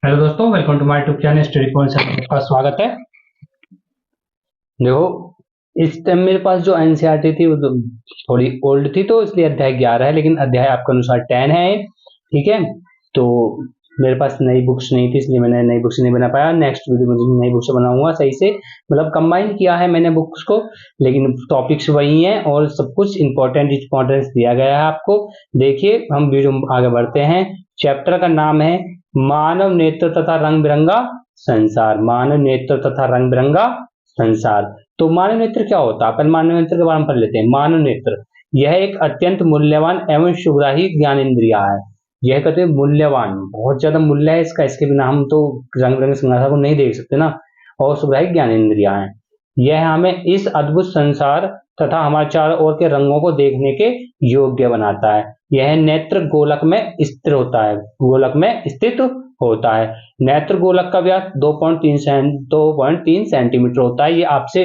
Hello दोस्तों, welcome to my YouTube channel study point से आपका स्वागत है। देखो, इस टाइम मेरे पास जो एनसीईआरटी थी वो तो थोड़ी ओल्ड थी, तो इसलिए अध्याय 11 है, लेकिन अध्याय आपके अनुसार 10 है। ठीक है, तो मेरे पास नई बुक्स नहीं थी, इसलिए मैंने नई बुक्स नहीं बना पाया। नेक्स्ट वीडियो में नई बुक्स बनाऊंगा सही से, मतलब कंबाइन किया है मैंने बुक्स को, लेकिन टॉपिक्स वही हैं और सब कुछ इंपॉर्टेंस दिया गया है आपको। देखिए, हम वीडियो आगे बढ़ते हैं। चैप्टर का नाम है मानव नेत्र तथा रंग बिरंगा संसार। मानव नेत्र तथा रंग बिरंगा संसार। तो मानव नेत्र क्या होता है? पहले मानव नेत्र के बारे में पढ़ लेते हैं। मानव नेत्र यह एक अत्यंत मूल्यवान एवं सुग्राही ज्ञानेंद्रिया है। यह कहते हैं मूल्यवान, बहुत ज्यादा मूल्य है इसका, इसके बिना हम तो रंग बिरंगे संसार को नहीं देख सकते ना। और सुग्राही ज्ञानेंद्रिया है। यह हमें इस अद्भुत संसार तथा हमारे चारों ओर के रंगों को देखने के योग्य बनाता है। यह नेत्र गोलक में स्थिर होता है, गोलक में स्थित होता है। नेत्र गोलक का व्यास 2.3 सेंटीमीटर होता है। ये आपसे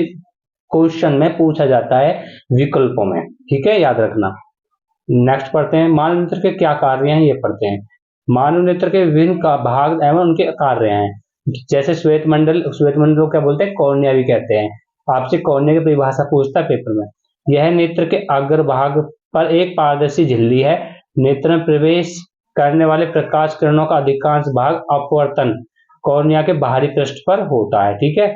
क्वेश्चन में पूछा जाता है विकल्पों में, ठीक है, याद रखना। नेक्स्ट पढ़ते हैं, मानव नेत्र के क्या कार्य हैं, ये पढ़ते हैं। मानव नेत्र के विभिन्न का भाग एवं उनके कार्य हैं। जैसे श्वेत मंडल को क्या बोलते हैं? कॉर्निया भी कहते हैं। आपसे कॉर्निया की परिभाषा पूछता है पेपर में। यह नेत्र के अग्रभाग पर एक पारदर्शी झिल्ली है। नेत्र में प्रवेश करने वाले प्रकाश किरणों का अधिकांश भाग अपवर्तन कॉर्निया के बाहरी पृष्ठ पर होता है। ठीक है,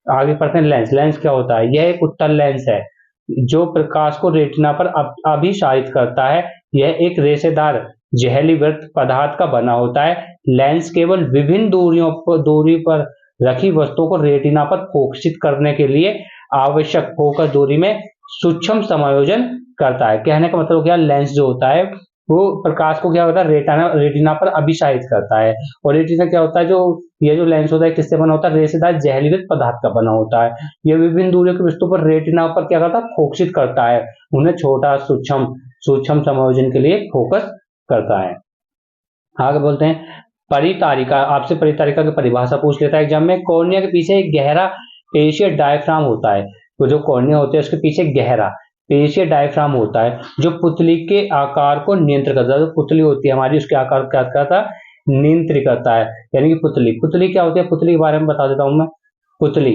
आगे पढ़ते हैं। लेंस। लेंस क्या होता है? यह एक उत्तल लेंस है जो प्रकाश को रेटिना पर अभिसारित करता है। यह एक रेशेदार जहली वृत्त पदार्थ का बना होता है। लेंस केवल विभिन्न दूरी पर रखी वस्तुओं को रेटिना पर फोकसित करने के लिए आवश्यक फोकस दूरी में सूक्ष्म समायोजन करता है। कहने का मतलब क्या, लेंस जो होता है वो प्रकाश को क्या होता है, रेटिना पर अभिसारित करता है। और रेटिना क्या होता है, ये जो लेंस होता है किससे बना होता है? रेशेदार जहलीवृत्त पदार्थ का बना होता है। ये विभिन्न दूरियों की वस्तु पर रेटिना पर क्या करता है? फोकसित करता है, उन्हें छोटा सूक्ष्म समायोजन के लिए फोकस करता है। आगे बोलते हैं परितारिका। आपसे परितारिका की परिभाषा पूछ लेता है एग्जाम में। कॉर्निया के पीछे एक गहरा पेशीय डायफ्राम होता है। तो जो कॉर्निया होती है उसके पीछे गहरा पेशीय डायफ्राम होता है जो पुतली के आकार को नियंत्रित करता है। जो पुतली होती है हमारी, उसके आकार को क्या करता है? नियंत्रित करता है। यानी कि पुतली क्या होती है? पुतली के बारे में बता देता हूं मैं। पुतली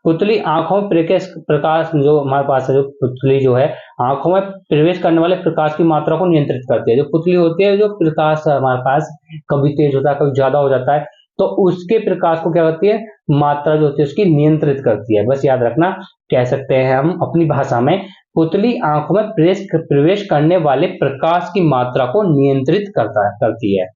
पुतली आंखों में प्रकाश जो हमारे पास है, जो पुतली जो है आंखों में प्रवेश करने वाले प्रकाश की मात्रा को नियंत्रित करती है। जो पुतली होती है, जो प्रकाश हमारे पास कभी तेज होता है कभी ज्यादा हो जाता है, तो उसके प्रकाश को क्या करती है? मात्रा जो होती है उसकी नियंत्रित करती है। बस याद रखना, कह सकते हैं हम अपनी भाषा में, पुतली आंखों में प्रवेश करने वाले प्रकाश की मात्रा को नियंत्रित करती है।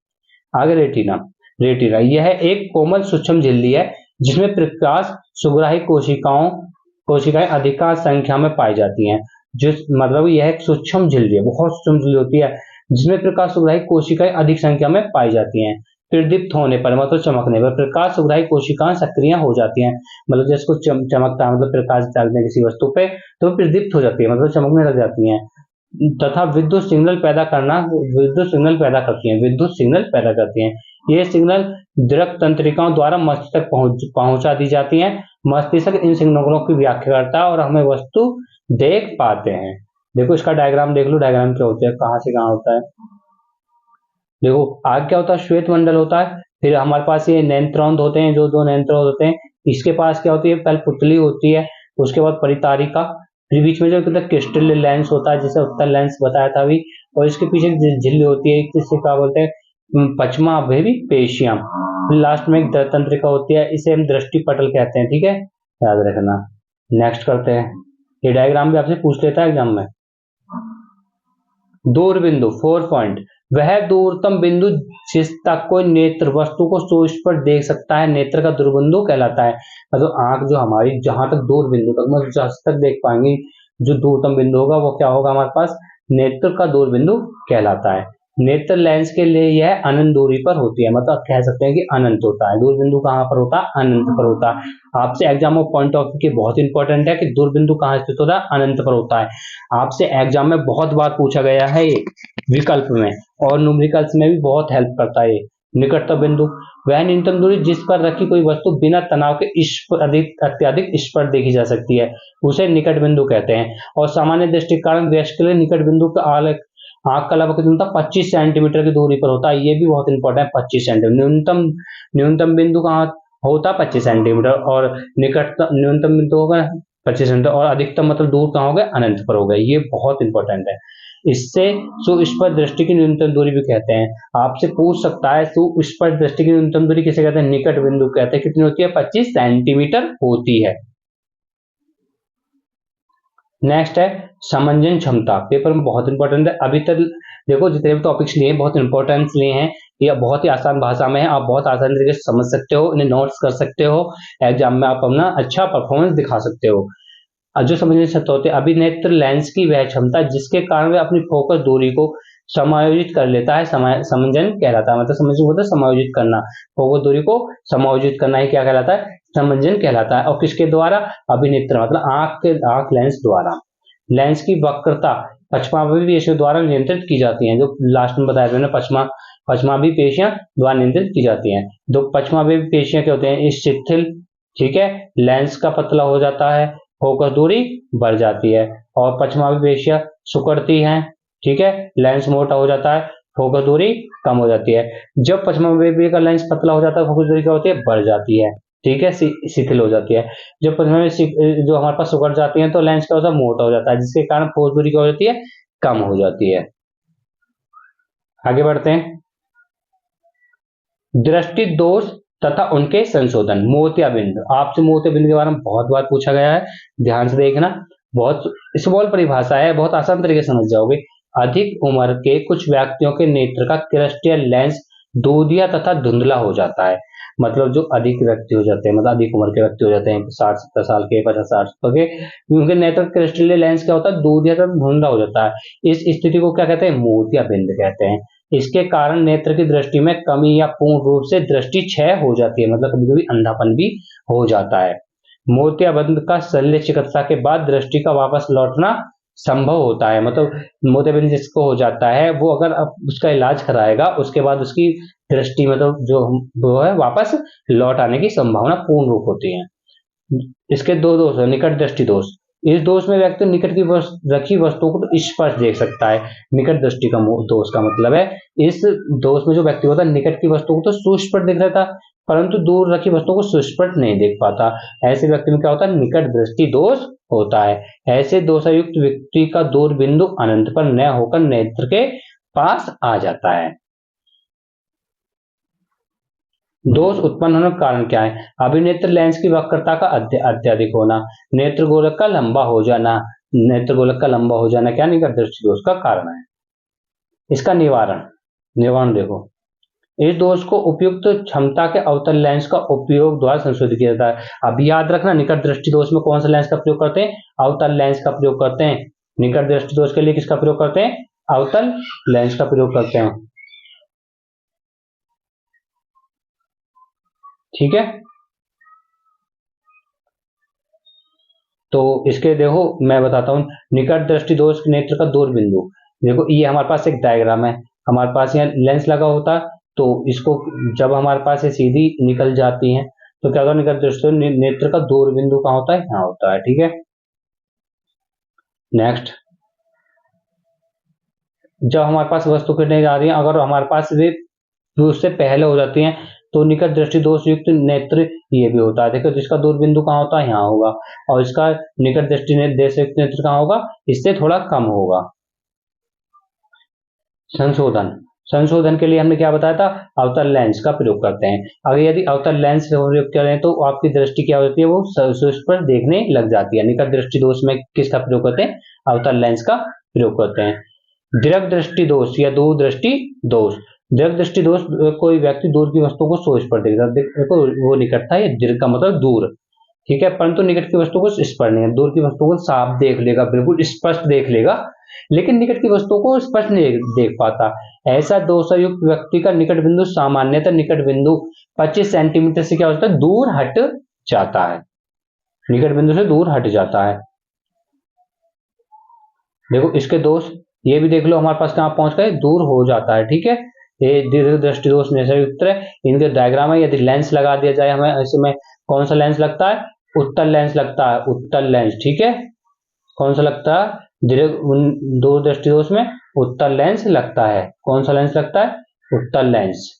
आगे रेटिना। रेटिना यह एक कोमल सूक्ष्म झिल्ली है जिसमें प्रकाश सुग्राही कोशिकाएं अधिकांश संख्या में पाई जाती हैं। जिस मतलब यह एक सूक्ष्म झिल्ली है, बहुत सूक्ष्म झिल्ली होती है जिसमें प्रकाश सुग्राही कोशिकाएं अधिक संख्या में पाई जाती हैं। प्रदीप्त होने पर मतलब चमकने पर प्रकाश सुग्राही कोशिकाएं सक्रिय हो जाती हैं। मतलब जिसको चमकता है, मतलब प्रकाश डालते हैं किसी वस्तु पे तो प्रदीप्त हो जाती है, मतलब चमकने लग जाती हैं। तथा विद्युत सिग्नल पैदा करती हैं। ये सिग्नल दृक तंत्रिकाओं द्वारा मस्तिष्क तक पहुंचा दी जाती हैं। मस्तिष्क इन सिग्नलों की व्याख्या करता है और हमें वस्तु देख पाते हैं। देखो इसका डायग्राम देख लो, डायग्राम क्या होता है, कहां से कहां होता है। देखो आगे क्या होता है? श्वेत मंडल होता है। फिर हमारे पास ये नेत्रोंध होते हैं, जो दो नेत्रोंध होते हैं। इसके पास क्या होती है? पहले पुतली होती है, उसके बाद परितारिका, फिर बीच में जो क्रिस्टल लेंस होता है जिसे उत्तल लेंस बताया था अभी, और इसके पीछे झिल्ली होती है, जिसे क्या बोलते हैं? पश्चिमा भेदी पेशियम। लास्ट में एक तंत्रिका होती है, इसे हम दृष्टि पटल कहते हैं। ठीक है, याद रखना। नेक्स्ट करते हैं, ये डायग्राम भी आपसे पूछ लेता है एग्जाम में। दूर बिंदु 4 पॉइंट, वह दूरतम बिंदु जिस तक कोई नेत्र वस्तु को सुस्पष्ट देख सकता है नेत्र का दूरबिंदु कहलाता है। मतलब आंख जो हमारी जहां तक दूर बिंदु तक मतलब जहां तक देख पाएंगे, जो दूरतम बिंदु होगा वो क्या होगा हमारे पास? नेत्र का दूरबिंदु कहलाता है। नेत्र लेंस के लिए यह अनंत दूरी पर होती है, मतलब कह सकते हैं कि अनंत होता है। दूरबिंदु कहां पर होता है? अनंत पर होता है। आपसे exam of point of view के बहुत इंपॉर्टेंट है कि दूरबिंदु कहां स्थित होता है? अनंत पर होता है। आपसे एग्जाम में बहुत बार पूछा गया है ये विकल्प में, और न्यूमेरिकल्स में भी बहुत हेल्प करता है। निकटतम बिंदु वह न्यूनतम दूरी जिस पर रखी कोई वस्तु बिना तनाव के अत्यधिक स्पष्ट देखी जा सकती है, उसे निकट बिंदु कहते हैं। और सामान्य दृष्टि के कारण वयस्क के लिए निकट बिंदु का आंख का लगभग कितना होता है, 25 सेंटीमीटर की दूरी पर होता है। ये भी बहुत इंपॉर्टेंट है, 25 सेंटीमीटर। न्यूनतम बिंदु कहाँ होता है, 25 सेंटीमीटर, और निकटतम न्यूनतम बिंदु होगा 25 सेंटीमीटर, और अधिकतम मतलब दूर कहाँ हो गए, अनंत पर हो गए। ये बहुत इंपॉर्टेंट है। इससे सुस्पष्ट दृष्टि की न्यूनतम दूरी भी कहते हैं। आपसे पूछ सकता है सुस्पष्ट दृष्टि की न्यूनतम दूरी किसे कहते हैं, निकट बिंदु कहते हैं। कितनी होती है, 25 सेंटीमीटर होती है। नेक्स्ट है समंजन क्षमता, पेपर में बहुत इंपॉर्टेंट है। अभी तक देखो जितने भी टॉपिक्स लिए बहुत इंपॉर्टेंस लिए हैं, ये बहुत ही आसान भाषा में है, आप बहुत आसान तरीके से समझ सकते हो, इन्हें नोट्स कर सकते हो, एग्जाम में आप अपना अच्छा परफॉर्मेंस दिखा सकते हो। जो समंजन क्षमता होती है, अभिनेत्र लेंस की वह क्षमता जिसके कारण वह अपनी फोकस दूरी को समायोजित कर लेता है, समंजन कहलाता है। मतलब समंजन होता है समायोजित करना, फोकस दूरी को समायोजित करना ही क्या कहलाता है, समंजन कहलाता है। और किसके द्वारा, अभिनेत्र मतलब आंख लेंस द्वारा। लेंस की वक्रता पश्चमाभी पेशियों द्वारा नियंत्रित की जाती है। जो लास्ट में बताया मैंने, पश्चमाभी पेशियां द्वारा नियंत्रित की जाती हैं। दो पश्चमाभी पेशियां क्या होते हैं, इस शिथिल, ठीक है, लेंस का पतला हो जाता है, फोकस दूरी बढ़ जाती है। और पश्चमाभी पेशियां सिकुड़ती हैं, ठीक है, लेंस मोटा हो जाता है, फोकस दूरी कम हो जाती है। जब पश्चमाभी का लेंस पतला हो जाता है, फोकस दूरी क्या होती है, बढ़ जाती है, ठीक है, शिथिल हो जाती है। जब पश्चमाभी जो हमारे पास सिकुड़ जाती है तो लेंस क्या होता है, मोटा हो जाता है, जिसके कारण फोकस दूरी क्या हो जाती है, कम हो जाती है। आगे बढ़ते हैं, दृष्टि दोष तथा उनके संशोधन। मोतियाबिंद, आपसे मोतियाबिंद के बारे में बहुत बार पूछा गया है, ध्यान से देखना, बहुत स्मॉल परिभाषा है, बहुत आसान तरीके से समझ जाओगे। अधिक उम्र के कुछ व्यक्तियों के नेत्र का क्रिस्टल लेंस दूधिया तथा धुंधला हो जाता है। मतलब जो अधिक व्यक्ति हो जाते हैं, मतलब अधिक उम्र के व्यक्ति हो जाते हैं, 60-70 साल के, 50-60 के, उनके नेत्र क्रिस्टल लेंस क्या होता है, दूधिया तथा धुंधला हो जाता है। इस स्थिति को क्या कहते हैं, मोतियाबिंद कहते हैं। इसके कारण नेत्र की दृष्टि में कमी या पूर्ण रूप से दृष्टि क्षय हो जाती है, मतलब कभी कभी अंधापन भी हो जाता है। मोतियाबिंद का शल्य चिकित्सा के बाद दृष्टि का वापस लौटना संभव होता है। मतलब मोतियाबिंद जिसको हो जाता है वो अगर उसका इलाज कराएगा, उसके बाद उसकी दृष्टि मतलब जो वो है वापस लौट आने की संभावना पूर्ण रूप होती है। इसके दो दोष है, निकट दृष्टि दोष। इस दोष में व्यक्ति निकट की रखी वस्तुओं को तो स्पष्ट देख सकता है। निकट दृष्टि का दोष का मतलब है, इस दोष में जो व्यक्ति होता है निकट की वस्तुओं को तो सुस्पष्ट दिख रहता, परंतु दूर रखी वस्तुओं को सुस्पष्ट नहीं देख पाता। ऐसे व्यक्ति में क्या होता है, निकट दृष्टि दोष होता है। ऐसे दोषयुक्त व्यक्ति का दूर बिंदु अनंत पर न होकर नेत्र के पास आ जाता है। दोष उत्पन्न होने का कारण क्या है, अभिनेत्र लेंस की वक्रता का अत्यधिक होना, नेत्र गोलक का लंबा हो जाना। नेत्र गोलक का लंबा हो जाना क्या निकट दृष्टि दोष का कारण है। इसका निवारण देखो, इस दोष को उपयुक्त क्षमता के अवतल लेंस का उपयोग द्वारा संशोधित किया जाता है। अब याद रखना, निकट दृष्टि दोष में कौन सा लेंस का प्रयोग करते हैं, अवतल लेंस का प्रयोग करते हैं। निकट दृष्टि दोष के लिए किसका प्रयोग करते हैं, अवतल लेंस का प्रयोग करते हैं, ठीक है। तो इसके देखो मैं बताता हूं, निकट दृष्टि दोष नेत्र का दूर बिंदु। देखो ये हमारे पास एक डायग्राम है, हमारे पास यहाँ लेंस लगा होता, तो इसको जब हमारे पास ये सीधी निकल जाती है तो क्या होता है, निकट दृष्टि नेत्र का दूर बिंदु कहाँ होता है, यहाँ होता है, ठीक है। नेक्स्ट, जब हमारे पास वस्तु किरणें जा रही है, अगर हमारे पास वे उससे पहले हो जाती हैं तो निकट दृष्टि दोष युक्त नेत्र ये भी होता है। देखो जिसका दूर बिंदु कहाँ होता है, यहाँ होगा, और इसका निकट दृष्टि नेत्र कहाँ होगा, इससे थोड़ा कम होगा। संशोधन के लिए हमने क्या बताया था, अवतल लेंस का प्रयोग करते हैं। अगर यदि अवतल लेंस का प्रयोग करें तो आपकी दृष्टि क्या होती है, वो सुस्पष्ट देखने लग जाती है। निकट दृष्टि दोष में किसका प्रयोग करते हैं, अवतल लेंस का प्रयोग करते हैं। दीर्घ दृष्टि दोष या दूर दृष्टि दोष। दीर्घ दृष्टि दोष, कोई व्यक्ति दूर की वस्तु को सुस्पष्ट देखता, देखो वो निकट था, ये दीर्घ का मतलब दूर, ठीक है, परंतु निकट की वस्तु को स्पष्ट नहीं है। दूर की वस्तु को साफ देख लेगा, बिल्कुल स्पष्ट देख लेगा, लेकिन निकट की वस्तुओं को स्पष्ट नहीं देख पाता। ऐसा दोषयुक्त व्यक्ति का निकट बिंदु सामान्यतः निकट बिंदु 25 सेंटीमीटर से क्या होता है, दूर हट जाता है, निकट बिंदु से दूर हट जाता है। देखो इसके दोष ये भी देख लो, हमारे पास कहां पहुंच गए, दूर हो जाता है, ठीक है। ये दीर्घ दृष्टि दोष नेत्रयुक्त है। इनके डायग्राम है, यदि लेंस लगा दिया जाए हमें, इसमें कौन सा लेंस लगता है, उत्तल लेंस लगता है, उत्तल लेंस, ठीक है। कौन सा लगता है, दूर दृष्टि दोष में उत्तल लेंस लगता है। कौन सा लेंस लगता है? उत्तल लेंस।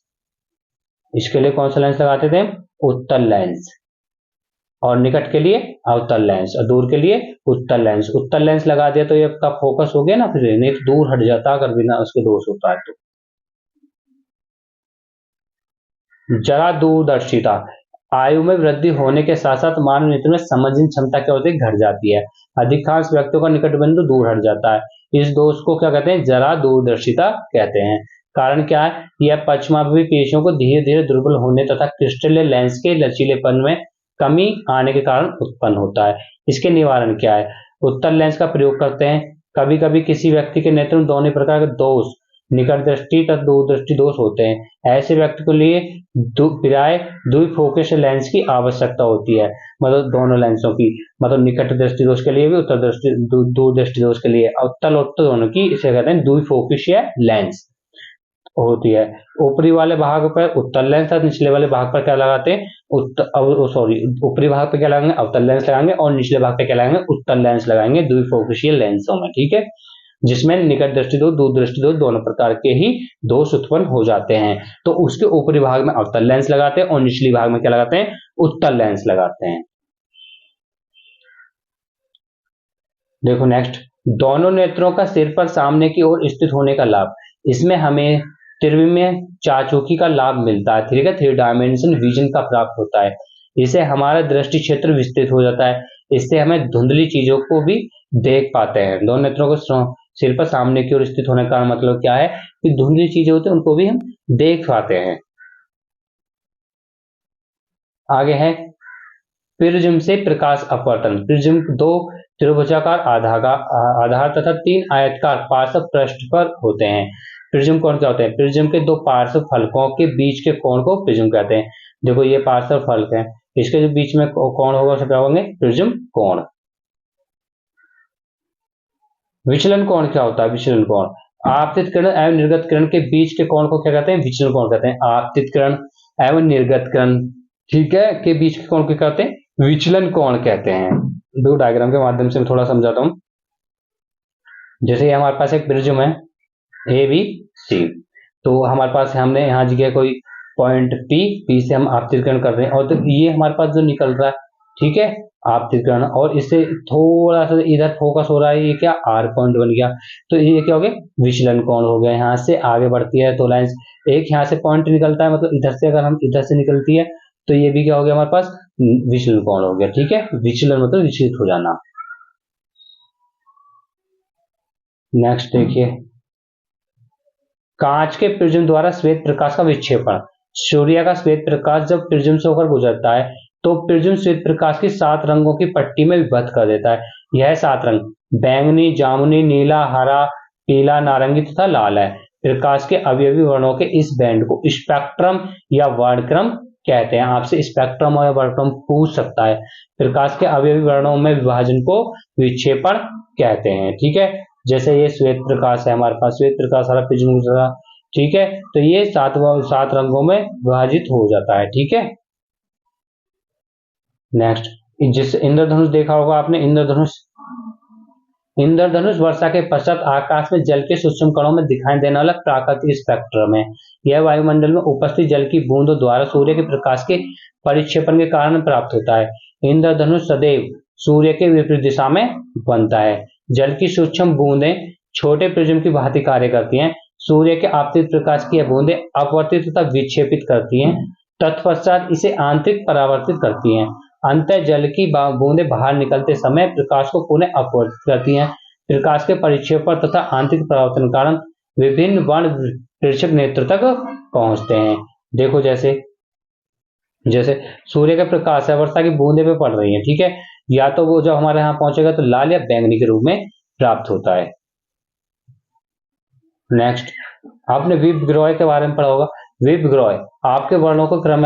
इसके लिए कौन सा लेंस लगाते थे? उत्तल लेंस। और निकट के लिए अवतल लेंस और दूर के लिए उत्तल लेंस। उत्तल लेंस लगा दिया तो ये आपका फोकस हो गया ना, फिर नहीं तो दूर हट जाता अगर बिना उसके दोष होता है तो। जरा दूरदर्शिता, आयु में वृद्धि होने के साथ साथ मानव नेत्र में समझने क्षमता क्या होती है? घट जाती है। अधिकांश व्यक्तियों का निकट बिंदु दूर हट जाता है। इस दोष को क्या कहते हैं? जरा दूरदर्शिता कहते हैं। कारण क्या है? यह पश्चमाभिमुखी पेशियों को धीरे धीरे दुर्बल होने तथा क्रिस्टलीय लेंस के लचीलेपन में कमी आने के कारण उत्पन्न होता है। इसके निवारण क्या है? उत्तल लेंस का प्रयोग करते हैं। कभी कभी किसी व्यक्ति के नेत्र में दोनों प्रकार के दोष, निकट दृष्टि तथा दूरदृष्टि दोष होते हैं। ऐसे व्यक्ति के लिए प्राय द्विफोकस लेंस की आवश्यकता होती है। मतलब दोनों लेंसों की, मतलब निकट दृष्टि दोष के लिए भी, उत्तर दृष्टि दूरदृष्टि दोष के लिए, उत्तल और दोनों की, इसे कहते हैं द्विफोकसीय लेंस होती है। ऊपरी वाले भाग पर उत्तल लेंस और निचले वाले भाग पर क्या लगाते हैं? ऊपरी भाग पे क्या लगाएंगे? अवतल लेंस लगाएंगे और निचले भाग पे क्या लगाएंगे? उत्तल लेंस लगाएंगे द्विफोकसीय लेंसों में। ठीक है, जिसमें निकट दृष्टि दोष, दूर दृष्टि दोष दोनों प्रकार के ही दोष उत्पन्न हो जाते हैं। तो उसके ऊपरी भाग में अवतल लेंस लगाते हैं और निचली भाग में क्या लगाते हैं? उत्तल लेंस लगाते हैं। देखो नेक्स्ट, दोनों नेत्रों का सिर पर सामने की ओर स्थित होने का लाभ। इसमें हमें त्रिविमीय चाचौकी का लाभ मिलता है। ठीक है, 3 डायमेंशन विजन का प्राप्त होता है। इससे हमारा दृष्टि क्षेत्र विस्तृत हो जाता है। इससे हमें धुंधली चीजों को भी देख पाते हैं। दोनों नेत्रों को सिर पर सामने की ओर स्थित होने का मतलब क्या है? कि धुंधली चीजें होती हैं उनको भी हम देख पाते हैं। आगे है प्रिज्म से प्रकाश अपवर्तन। प्रिज्म 2 त्रिभुजाकार आधार तथा 3 आयताकार पार्श्व पृष्ठ पर होते हैं। प्रिज्म कोण क्या होते हैं? प्रिज्म के 2 पार्श्व फलकों के बीच के कोण को प्रिज्म कहते हैं। देखो ये पार्श्व फलक है, इसके जो बीच में कोण होगा उसे क्या होंगे? प्रिज्म कोण। विचलन कोण क्या होता है? विचलन कोण आपतित किरण एवं निर्गत किरण के बीच के कोण को क्या कहते हैं? विचलन कोण कहते हैं। आपतित किरण एवं निर्गत किरण, ठीक है, के बीच के कोण को क्या कहते हैं? विचलन कोण कहते हैं। दो डायग्राम के माध्यम से मैं थोड़ा समझाता हूं। जैसे हमारे पास एक प्रिज्म है ए बी सी, तो हमारे पास हमने यहाँ जगह कोई पॉइंट पी से हम आपतित किरण कर रहे हैं और तो ये हमारे पास जो निकल रहा है, ठीक है, आपतित किरण, और इससे थोड़ा सा इधर फोकस हो रहा है, ये क्या आर पॉइंट बन गया, तो ये क्या हो गया? विचलन कोण हो गया। यहाँ से आगे बढ़ती है तो लाइन एक यहाँ से पॉइंट निकलता है, मतलब इधर से अगर हम इधर से निकलती है तो ये भी क्या हो गया? हमारे पास विचलन कोण हो गया। ठीक है, विचलन मतलब विचलित हो जाना। नेक्स्ट देखिए, कांच के प्रिज्म द्वारा श्वेत प्रकाश का विक्षेपण। सूर्य का श्वेत प्रकाश जब प्रिज्म से होकर गुजरता है तो प्रिज्म श्वेत प्रकाश की 7 रंगों की पट्टी में विभक्त कर देता है। यह 7 रंग बैंगनी, जामुनी, नीला, हरा, पीला, नारंगी तथा लाल है। प्रकाश के अवयवी वर्णों के इस बैंड को स्पेक्ट्रम या वर्णक्रम कहते हैं। आपसे स्पेक्ट्रम और वर्णक्रम पूछ सकता है। प्रकाश के अवयवी वर्णों में विभाजन को विक्षेपण कहते हैं। ठीक है, जैसे ये श्वेत प्रकाश है, हमारे पास श्वेत प्रकाश हमारा प्रिज्म गुजरा, ठीक है, तो ये 7 रंगों में विभाजित हो जाता है। ठीक है, नेक्स्ट, जिस इंद्रधनुष देखा होगा आपने, इंद्रधनुष वर्षा के पश्चात आकाश में जल के सूक्ष्म कणों में दिखाई देने वाला प्राकृतिक स्पेक्ट्रम है। यह वायुमंडल में उपस्थित जल की बूंदों द्वारा सूर्य के प्रकाश के परिक्षेपण के कारण प्राप्त होता है। इंद्रधनुष सदैव सूर्य के विपरीत दिशा में बनता है। जल की सूक्ष्म बूंदें छोटे प्रिज्म की भांति कार्य करती हैं। सूर्य के आपतित प्रकाश की यह बूंदें अपवर्तित तथा विक्षेपित करती हैं, तत्पश्चात इसे आंतरिक परावर्तित करती हैं। अंतः जल की बूंदें बाहर निकलते समय प्रकाश को पुनः अपवर्तित करती हैं। प्रकाश के परिक्षेपण तथा आंतरिक परावर्तन कारण विभिन्न वर्ण प्रेक्षक नेत्र तक पहुंचते हैं। देखो जैसे सूर्य का प्रकाश है, वर्षा की बूंदें पे पड़ रही हैं, ठीक है, या तो वो जब हमारे यहाँ पहुंचेगा तो लाल या बैंगनी के रूप में प्राप्त होता है। नेक्स्ट, आपने विबग्रह के बारे में पढ़ा होगा। विबग्रह आपके वर्णों को क्रम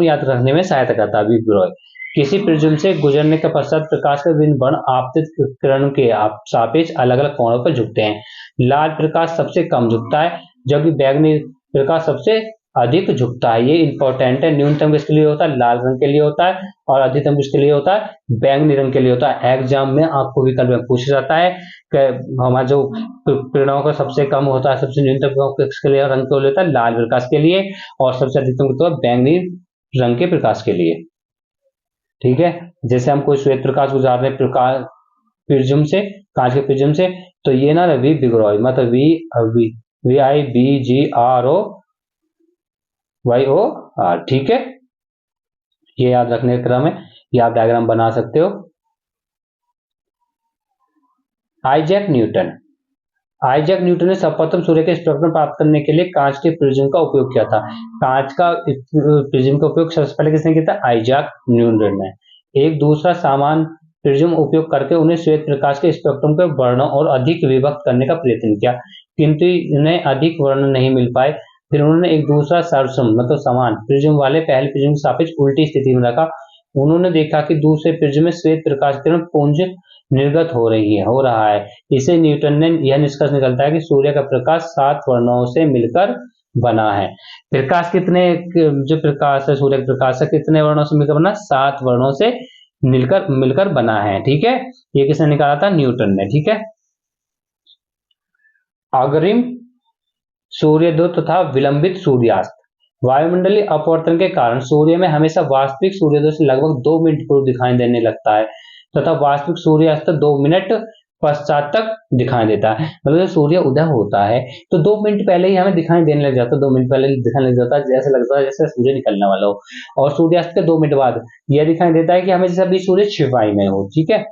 याद रखने में सहायता करता है। विबग्रह किसी प्रिज्म से गुजरने के पश्चात प्रकाश के विभिन्न वर्ण आपतित किरण के सापेक्ष अलग अलग कोणों पर झुकते हैं। लाल प्रकाश सबसे कम झुकता है, जबकि बैंगनी प्रकाश सबसे अधिक झुकता है। ये इंपॉर्टेंट है। न्यूनतम किसके लिए होता है? लाल रंग के लिए होता है। और अधिकतम किसके लिए होता है? बैंगनी रंग के लिए होता है। एग्जाम में आपको विकल्प में पूछा जाता है कि हमारा जो किरणों का सबसे कम होता है, सबसे न्यूनतम किसके लिए रंग के लिए होता है? लाल प्रकाश के लिए। और सबसे अधिकतम होता है बैंगनी रंग के प्रकाश के लिए। ठीक है, जैसे हम कोई श्वेत प्रकाश गुजार रहे प्रकाश प्रिज्म से, कांच के प्रिज्म से, तो ये ना वी बिग्रॉय, मतलब V I B G R O Y O R. ठीक है, ये याद रखने का क्रम है। ये आप डायग्राम बना सकते हो। आइजैक न्यूटन ने सर्वप्रथम सूर्य के स्पेक्ट्रम प्राप्त करने के लिए कांच के प्रिज्म का उपयोग किया था। कांच का प्रिज्म का उपयोग सबसे पहले किसने किया था? आइजैक न्यूटन ने। एक दूसरा सामान प्रिज्म उपयोग करके उन्हें श्वेत प्रकाश के स्पेक्ट्रम के वर्णों और अधिक विभक्त करने का प्रयत्न किया, किंतु इन्हें अधिक वर्ण नहीं मिल पाए। फिर उन्होंने एक दूसरा सरसम मतलब समान प्रिज्म वाले पहले प्रिज्म के सापेक्ष उल्टी स्थिति में रखा। उन्होंने देखा कि दूसरे प्रिज्म में श्वेत प्रकाश किरण पुंज निर्गत हो रहा है। इसे न्यूटन ने यह निष्कर्ष निकलता है कि सूर्य का प्रकाश 7 वर्णों से मिलकर बना है। प्रकाश कितने, जो प्रकाश है सूर्य का प्रकाश है कितने वर्णों से मिलकर बना? 7 वर्णों से मिलकर बना है। ठीक है, ये किसने निकाला था? न्यूटन ने। ठीक है, अग्रिम सूर्योदय तथा विलंबित सूर्यास्त। वायुमंडलीय अपवर्तन के कारण सूर्य में हमेशा वास्तविक सूर्योदय से लगभग 2 मिनट पूर्व दिखाई देने लगता है तथा वास्तविक सूर्यास्त 2 मिनट पश्चात तक दिखाई देता है। मतलब सूर्य उदय होता है तो 2 मिनट पहले ही हमें दिखाई देने लग जाता है, 2 मिनट पहले दिखाने लग जाता है, जैसे लगता है जैसे सूर्य निकलने वाला हो। और सूर्यास्त के 2 मिनट बाद यह दिखाई देता है कि हमें जैसे अभी सूर्य छिपाई में हो। ठीक है,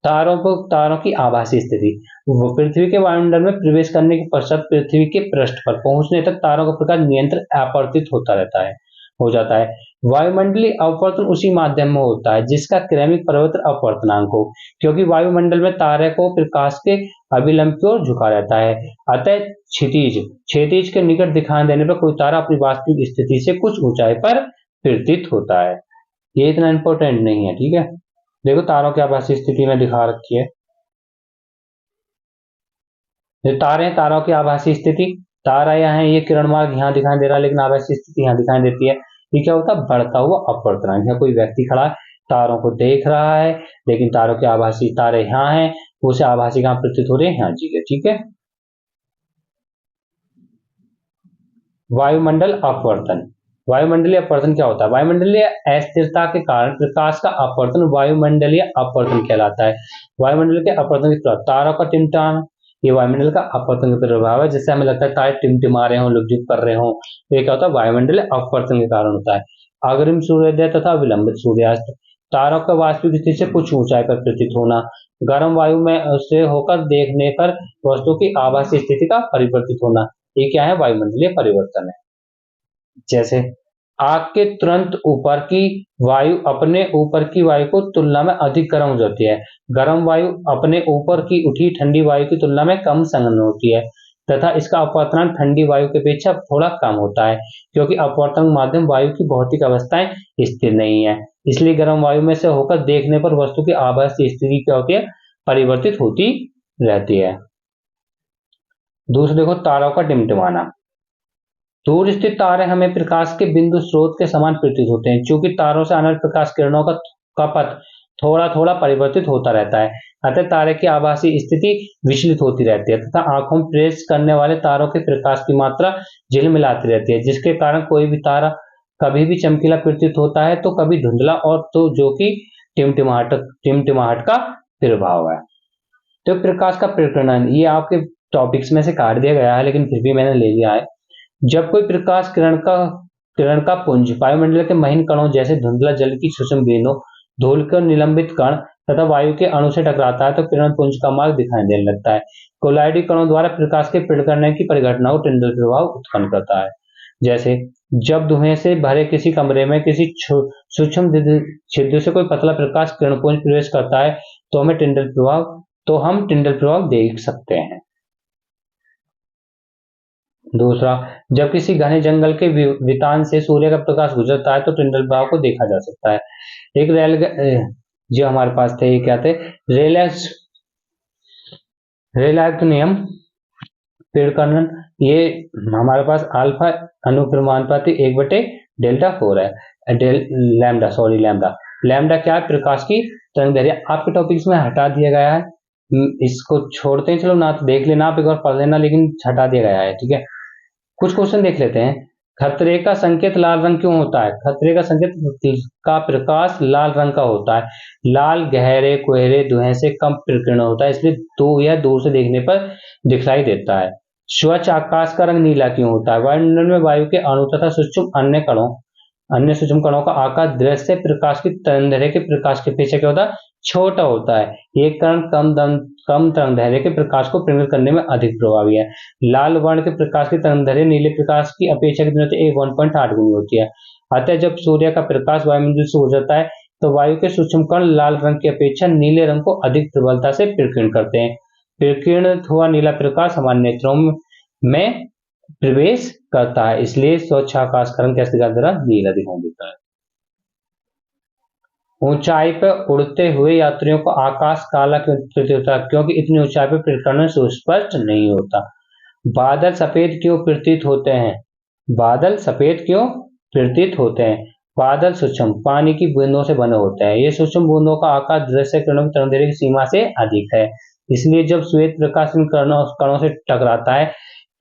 तारों की आभासी स्थिति। पृथ्वी के वायुमंडल में प्रवेश करने के पश्चात पृथ्वी के पृष्ठ पर पहुंचने तक तारों का प्रकाश नियंत्रण अपवर्तित होता रहता है, हो जाता है। वायुमंडलीय अपवर्तन उसी माध्यम में होता है जिसका क्रमिक परिवर्तन अपवर्तनांक हो, क्योंकि वायुमंडल में तारे को प्रकाश के अभिलंब की ओर झुका रहता है। अतः क्षितिज के निकट दिखाई देने पर कोई तारा अपनी वास्तविक स्थिति से कुछ ऊंचाई पर प्रतीत होता है। ये इतना इंपॉर्टेंट नहीं है। ठीक है, देखो तारों की आभासी स्थिति में दिखा रखी है। ये तारे हैं, तारों की आभासी स्थिति। तारा यहाँ है, ये किरण मार्ग यहाँ दिखाई दे रहा है, लेकिन आभासी स्थिति यहाँ दिखाई देती है। ये क्या होता है? बढ़ता हुआ अपवर्तनांक। यहाँ कोई व्यक्ति खड़ा है, तारों को देख रहा है, लेकिन तारों की आभासी तारे यहाँ हैं, उसे आभासी कहाँ प्रतीत हो रही है? यहाँ जी है। ठीक है, वायुमंडल अपवर्तन। वायुमंडलीय अपवर्तन क्या होता है? वायुमंडलीय अस्थिरता के कारण प्रकाश का अपवर्तन वायुमंडलीय अपवर्तन कहलाता है। वायुमंडल के अपवर्तन के प्रभाव, तारों का टिमटाना, ये वायुमंडल का अपवर्तन का प्रभाव है। जैसे हमें लगता है तारे टिमटिमा रहे हो, लुकझुक कर रहे हो, तो ये क्या होता है? वायुमंडलीय अपवर्तन के कारण होता है। अग्रिम सूर्योदय तथा विलंबित सूर्यास्त। तारों का वास्तविक स्थिति से कुछ ऊंचाई पर प्रतीत होना, गर्म वायु में से होकर देखने पर वस्तु की आभासी स्थिति का परिवर्तित होना, ये क्या है? वायुमंडलीय परिवर्तन है। जैसे आग के तुरंत ऊपर की वायु अपने ऊपर की वायु को तुलना में अधिक गर्म हो जाती है। गर्म वायु अपने ऊपर की उठी ठंडी वायु की तुलना में कम संघन होती है तथा इसका अपवर्तनांक ठंडी वायु की अपेक्षा थोड़ा कम होता है, क्योंकि अपवर्तन माध्यम वायु की भौतिक अवस्थाएं स्थिर नहीं है। इसलिए गर्म वायु में से होकर देखने पर वस्तु की आभासी स्थिति क्या होती है? परिवर्तित होती रहती है। दूसरा देखो, तारों का टिमटिमाना। दूर स्थित तारे हमें प्रकाश के बिंदु स्रोत के समान प्रतीत होते हैं, क्योंकि तारों से आने वाली प्रकाश किरणों का पथ थोड़ा थोड़ा परिवर्तित होता रहता है। अतः तारे की आभासी स्थिति विचलित होती रहती है तथा आंखों में प्रवेश करने वाले तारों के प्रकाश की मात्रा झिलमिलाती रहती है, जिसके कारण कोई भी तारा कभी भी चमकीला प्रतीत होता है तो कभी धुंधला, और तो जो कि टिमटिमाहट का प्रभाव है। तो प्रकाश का प्रकीर्णन, ये आपके टॉपिक्स में से काट दिया गया है, लेकिन फिर भी मैंने ले लिया है। जब कोई प्रकाश किरण का पुंज वायुमंडल के महीन कणों जैसे धुंधला जल की सूक्ष्म बूंदों, धूल के निलंबित कण तथा वायु के अणु से टकराता है तो किरण पुंज का मार्ग दिखाई देने लगता है। कोलाइडी कणों द्वारा प्रकाश के प्रकीर्णन की परिघटना को टिंडल प्रभाव उत्पन्न करता है। जैसे जब धुएं से भरे किसी कमरे में किसी सूक्ष्म छिद्र से कोई पतला प्रकाश किरण पुंज प्रवेश करता है तो हम टिंडल प्रभाव देख सकते हैं। दूसरा, जब किसी घने जंगल के वितान से सूर्य का प्रकाश गुजरता है तो टिंडल प्रभाव को देखा जा सकता है। एक जो हमारे पास थे, ये क्या थे? रेलैक्स नियम प्रकीर्णन। ये हमारे पास अल्फा अनुप्रमानुपाती 1/Δ4 है। लैम्डा क्या है? प्रकाश की तरंगदैर्घ्य। आपके टॉपिक्स में हटा दिया गया है, इसको छोड़ते हैं, चलो ना तो देख लेना आप एक बार पढ़ लेना, लेकिन हटा दिया गया है, ठीक है। कुछ क्वेश्चन देख लेते हैं। खतरे का संकेत लाल रंग क्यों होता है? खतरे का संकेत का प्रकाश लाल रंग का होता है। लाल गहरे कोहरे धुएं से कम प्रकीर्ण होता है, इसलिए यह दूर से देखने पर दिखलाई देता है। स्वच्छ आकाश का रंग नीला क्यों होता है? वायुमंडल में वायु के अणु तथा अन्य सूक्ष्म कणों का आकार दृश्य प्रकाश की तरंगदैर्घ्य के प्रकाश के अपेक्षा क्या होता है? छोटा होता है। ये कारण कम तरंगदैर्घ्य के प्रकाश को प्रेरित करने में अधिक प्रभावी है। लाल वर्ण के प्रकाश की तरंगदैर्घ्य नीले प्रकाश की अपेक्षा कितनी होती है? 1.8 गुनी होती है। अतः जब सूर्य का प्रकाश वायुमंडल से गुजरता है तो वायु के सूक्ष्म कण लाल रंग की अपेक्षा नीले रंग को अधिक प्रबलता से प्रकीर्ण करते हैं। प्रकीर्णित हुआ नीला प्रकाश हमारे नेत्रों में प्रवेश करता है, इसलिए स्वच्छ आकाश का रंग कैसे दिखाई दे रहा है? नीला दिखाई देता है। ऊंचाई पर उड़ते हुए यात्रियों को आकाश काला क्यों प्रतीत होता है? क्योंकि इतनी ऊंचाई पर प्रकीर्णन सुस्पष्ट नहीं होता। बादल सफेद क्यों प्रतीत होते हैं? बादल सफेद क्यों प्रतीत होते हैं? बादल सूक्ष्म पानी की बूंदों से बने होते हैं। ये सूक्ष्म बूंदों का आकार दृश्य किरणों की तरंगदैर्घ्य की सीमा से अधिक है, इसलिए जब श्वेत प्रकाश इन कणों से टकराता है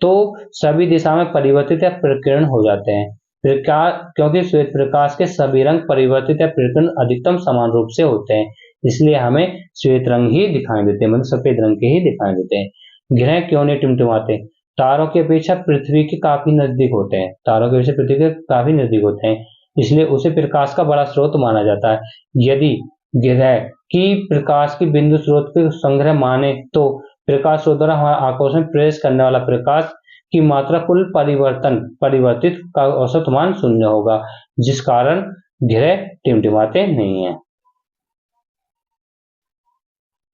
तो सभी दिशा में परिवर्तित या प्रकीर्ण हो जाते हैं। क्योंकि श्वेत प्रकाश के सभी रंग परिवर्तित या प्रकीर्ण अधिकतम समान रूप से होते हैं, इसलिए हमें श्वेत रंग ही दिखाई देते हैं, मतलब सफेद रंग के ही दिखाई देते हैं। ग्रह क्यों नहीं टिमटिमाते? तारों की अपेक्षा पृथ्वी के काफी नजदीक होते हैं। तारों की अपेक्षा पृथ्वी के काफी नजदीक होते हैं, इसलिए उसे प्रकाश का बड़ा स्रोत माना जाता है। यदि ग्रह की प्रकाश की बिंदु स्रोत के संग्रह माने तो प्रकाश स्रोत द्वारा हमारा आकर्षण प्रवेश करने वाला प्रकाश की मात्रा कुल परिवर्तित का औसत मान 0 होगा, जिस कारण ग्रह टिमटिमाते नहीं है।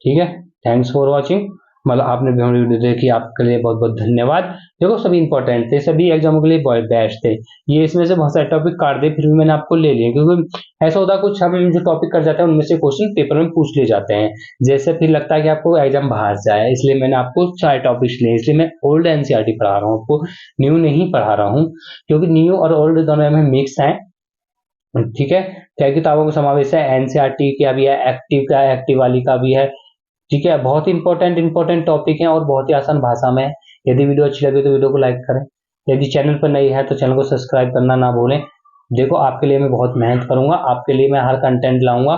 ठीक है, थैंक्स फॉर वॉचिंग। मतलब आपने भी हमारी वीडियो देखी, आपके लिए बहुत बहुत धन्यवाद। देखो सभी इंपॉर्टेंट थे, सभी एग्जामों के लिए बेस्ट थे। ये इसमें से बहुत सारे टॉपिक काट दे, फिर भी मैंने आपको ले लिया, क्योंकि ऐसा होता है कुछ हम जो टॉपिक कर जाते हैं उनमें से क्वेश्चन पेपर में पूछ लिए जाते हैं, जैसे फिर लगता है कि आपको एग्जाम बाहर से आया, इसलिए मैंने आपको 4 टॉपिक्स लिए। इसलिए मैं ओल्ड एनसीईआरटी पढ़ा रहा हूँ, आपको न्यू नहीं पढ़ा रहा हूँ, क्योंकि न्यू और ओल्ड दोनों में मिक्स है। ठीक है, कई किताबों का समावेश है, एनसीईआरटी का भी है, एक्टिव वाली का भी है। ठीक है, बहुत ही इंपॉर्टेंट टॉपिक है और बहुत ही आसान भाषा में है। यदि वीडियो अच्छी लगे तो वीडियो को लाइक करें, यदि चैनल पर नई है तो चैनल को सब्सक्राइब करना ना भूलें। देखो आपके लिए मैं बहुत मेहनत करूंगा, आपके लिए मैं हर कंटेंट लाऊंगा,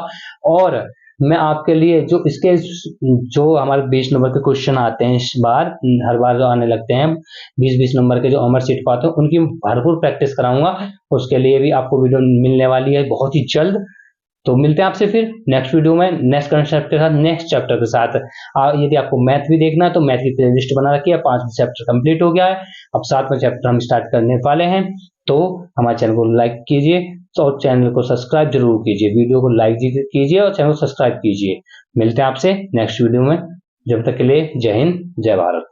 और मैं आपके लिए जो हमारे 20 नंबर के क्वेश्चन आते हैं इस बार, हर बार जो आने लगते हैं 20 नंबर के जो अमर सीट पाते हैं, उनकी भरपूर प्रैक्टिस कराऊंगा। उसके लिए भी आपको वीडियो मिलने वाली है बहुत ही जल्द। तो मिलते हैं आपसे फिर नेक्स्ट वीडियो में, नेक्स्ट कंसेप्ट के साथ, नेक्स्ट चैप्टर के साथ। यदि आपको मैथ भी देखना है तो मैथ की प्लेलिस्ट बना रखी है, 5 चैप्टर कंप्लीट हो गया है, अब 7वां चैप्टर हम स्टार्ट करने वाले हैं। तो हमारे चैनल को लाइक कीजिए और चैनल को सब्सक्राइब जरूर कीजिए, वीडियो को लाइक कीजिए और चैनल को सब्सक्राइब कीजिए। मिलते हैं आपसे नेक्स्ट वीडियो में, जब तक के लिए जय हिंद जय भारत।